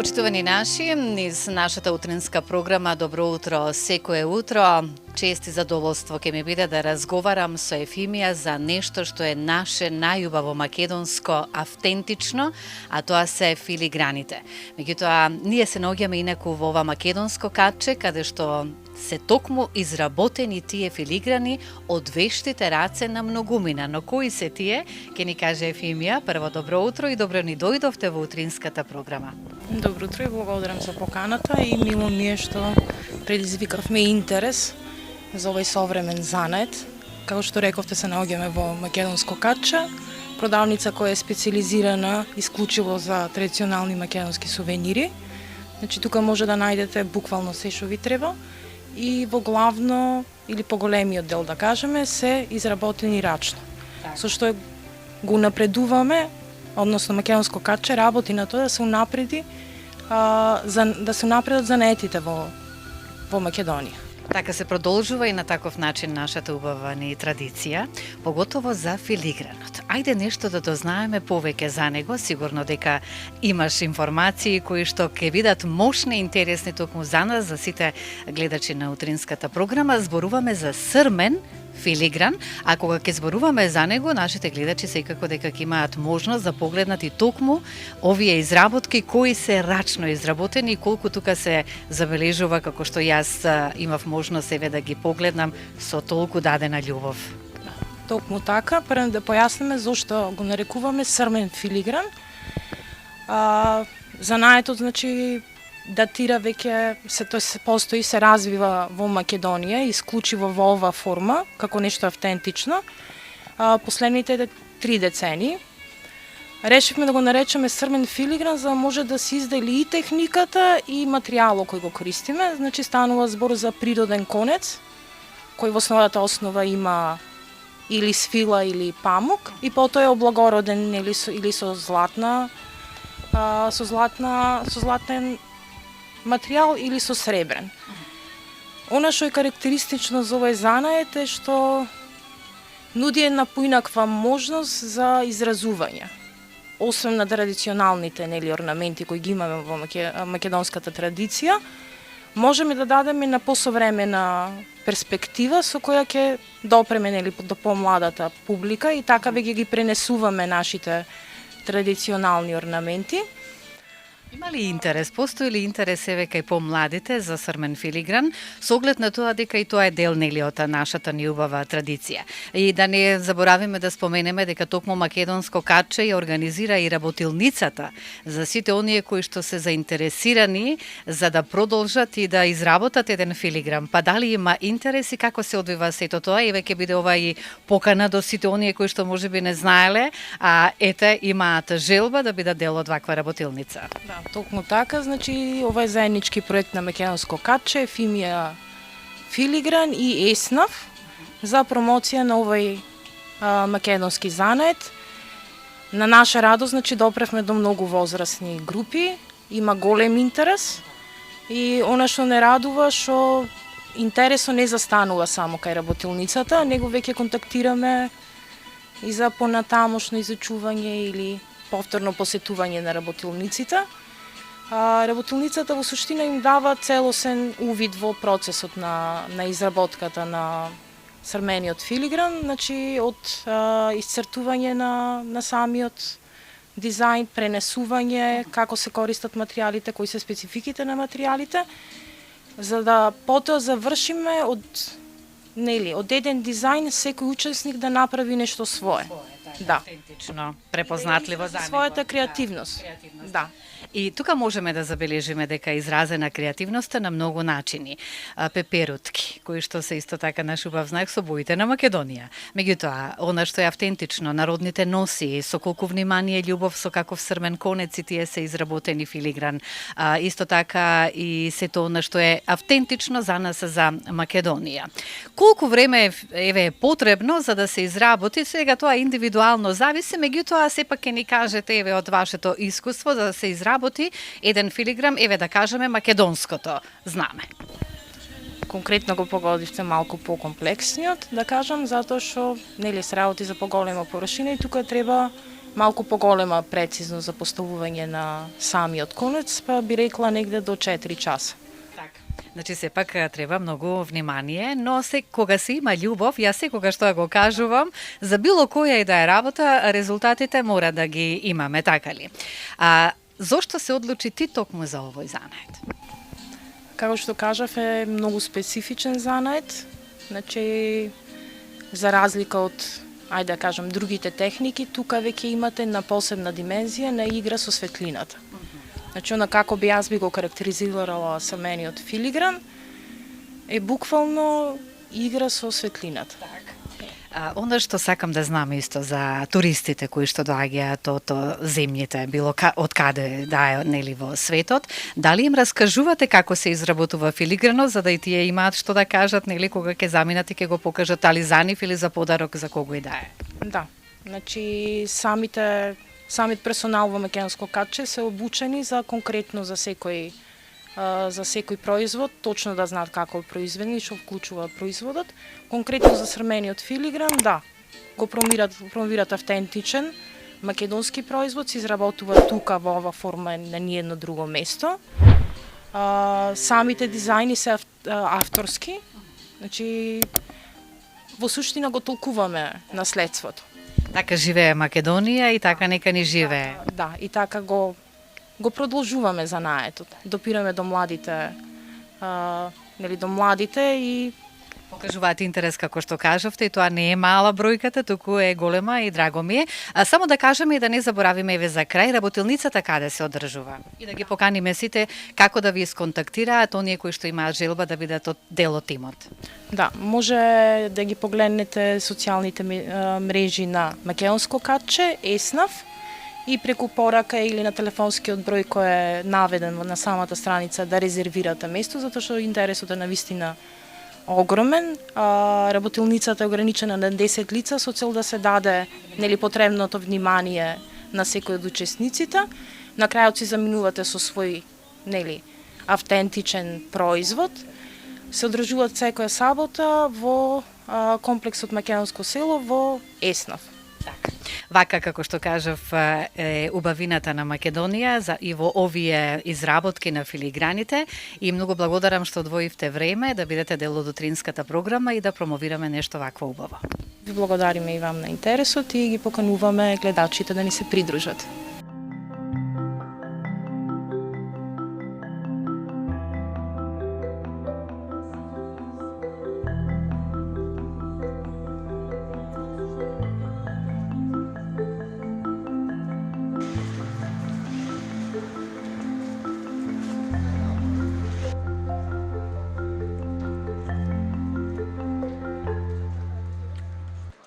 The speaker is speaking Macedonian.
Почитувани наши, низ нашата утринска програма Добро утро секое утро. Чест и задоволство ќе ми биде да разговарам со Ефимија за нешто што е наше најубаво македонско, автентично, а тоа се филиграните. Меѓутоа, ние се наоѓаме инаку во ова македонско катче, каде што се токму изработени тие филиграни од вештите раце на многумина. Но кои се тие? Ќе ни каже Ефимија. Прво, добро утро и добро ни дојдовте во утринската програма. Добро утро и благодарам за поканата и мило ми е што предизвикавме интерес за овој современ занет. Како што рековте, се наоѓаме во македонско катче, продавница која е специализирана исклучиво за традиционални македонски сувенири. Значи, тука може да најдете буквално се што ви треба и во главно или поголемиот дел, да кажеме, се изработени рачно. Со што го напредуваме, односно македонско катче работи на тоа да се унапреди, да се унапредат занаетите во Македонија. Така се продолжува и на таков начин нашата убава ни традиција, поготово за филигранот. Ајде нешто да дознаеме повеќе за него, сигурно дека имаш информации кои што ќе бидат мощни и интересни токму за нас, за сите гледачи на утринската програма. Зборуваме за срмен филигран, а кога ќе зборуваме за него, нашите гледачи секако дека ќе имаат можност да погледнат и токму овие изработки кои се рачно изработени и колку тука се забележува, како што јас имав можност еве да ги погледнам со толку дадена љубов. Токму така, прво да појасниме зошто го нарекуваме срмен филигран. Занаетот, значи, датира веќе, тој се постои, се развива во Македонија, исклучиво во ова форма, како нешто автентично, последните 3 децени. Решивме да го наречеме срмен филигран, за да може да се издели и техниката и материјалот кој го користиме. Значи, станува збор за природен конец, кој во својата основа има или свила или памук, и потоа е облагороден или со златен материјал или со сребрен. Она што е карактеристично за овој занает е што нуди една поинаква можност за изразување. Освен на традиционалните орнаменти кои ги имаме во македонската традиција, можеме да дадеме на посовремена перспектива со која ќе допреме до помладата публика и така веќе ги пренесуваме нашите традиционални орнаменти. Има ли интерес? Постои ли интерес еве кај помладите за срмен филигран, со оглед на тоа дека и тоа е дел од нашата ни убава традиција? И да не заборавиме да споменеме дека токму македонско катче ја организира и работилницата за сите оние кои што се заинтересирани за да продолжат и да изработат еден филигран. Па дали има интерес и како се одвива сето тоа? Еве ќе биде ова и покана до сите оние кои што можеби не знаеле, а ете имаат желба да бидат дел од ваква работилница. Да, токму така, значи ова е заеднички проект на македонско катче, Ефимија Филигран и ЕСНАФ за промоција на овој македонски занет. На наша радост, значи допревме до многу возрастни групи, има голем интерес и она што не радува што интересот не застанува само кај работилницата, него веќе контактираме и за понатамошно изучување или повторно посетување на работилниците. Работилницата во суштина им дава целосен увид во процесот на изработката на срмениот филигран, значи од исцртување на самиот дизајн, пренесување, како се користат материјалите, кои се спецификите на материјалите, за да потоа завршиме од еден дизајн секој учесник да направи нешто свое. Да. Автентично, препознатливо за него. Својата креативност. Да. И тука можеме да забележиме дека е изразена креативноста на многу начини. Пеперутки, кои што се исто така наш убав знак со боите на Македонија. Меѓутоа, она што е автентично, народните носи, со колку внимание и љубов, со каков срмен конец и тие се изработени филигран. Исто така и сето она што е автентично за нас за Македонија. Колку време е потребно за да се изработи, сега тоа индивидуално зависи, меѓутоа сепак ќе ни кажете еве од вашето искуство да се изработи еден филигран, еве да кажеме македонското знаме. Конкретно го погодивте малку покомплексниот, да кажам, затоа што се работи за поголема порашина и тука треба малку поголема прецизност за поставување на самиот конец, па би рекла негде до 4 часа. Значи, сепак треба многу внимание, но кога се има љубов, јас секогаш тоа го кажувам, за било која и да е работа, резултатите мора да ги имаме, така ли? Зошто се одлучи ти токму за овој занет? Како што кажав, е многу специфичен занет, значи, за разлика од, ајде да кажам, другите техники, тука веќе имате на посебна димензија на игра со светлината. Значи, она како би јас би го карактеризирала самениот филигран, е буквално игра со светлината. Она што сакам да знам исто за туристите кои што доаѓаат од земјите, било од каде да е, нели, во светот, дали им раскажувате како се изработува филигранот, за да и тие имаат што да кажат, нели, кога ќе заминат и ќе го покажат дали за нив или за подарок за кого и да е? Да, значи самиот персонал во македонско катче се обучени за конкретно за секој производ, точно да знаат како е произведен и што вклучува производот. Конкретно за срмениот филигран, да, го промовират автентичен македонски производ, се изработува тука во ова форма на ниедно друго место. Самите дизајни се авторски, значи во суштина го толкуваме наследството. Така живее Македонија и така нека ни живее. Да, и така го продолжуваме занаетот. Допираме до младите, до младите и покажуваат интерес, како што кажавте, и тоа не е мала бројката, туку е голема и драго ми е. Само да кажеме и да не заборавиме еве за крај, работилницата каде се одржува? И да ги поканиме сите како да ви сконтактираат оние кои што имаат желба да бидат дел од тимот. Да, може да ги погледнете социјалните мрежи на Македонско катче, ЕСНАФ, и преку порака или на телефонскиот број кој е наведен на самата страница да резервирате место, затоа што интересот е навистина огромен. Работилницата е ограничена на 10 лица со цел да се даде, нели, потребното внимание на секој од учесниците. На крајот си заминувате со свој, нели, автентичен производ. Се одржуваат секоја сабота во комплексот Македонско село во ЕСНАФ. Вака, како што кажав, е убавината на Македонија и во овие изработки на филиграните, и многу благодарам што одвоивте време да бидете дел од утринската програма и да промовираме нешто вакво убаво. Ви благодариме и вам на интересот и ги покануваме гледачите да ни се придружат.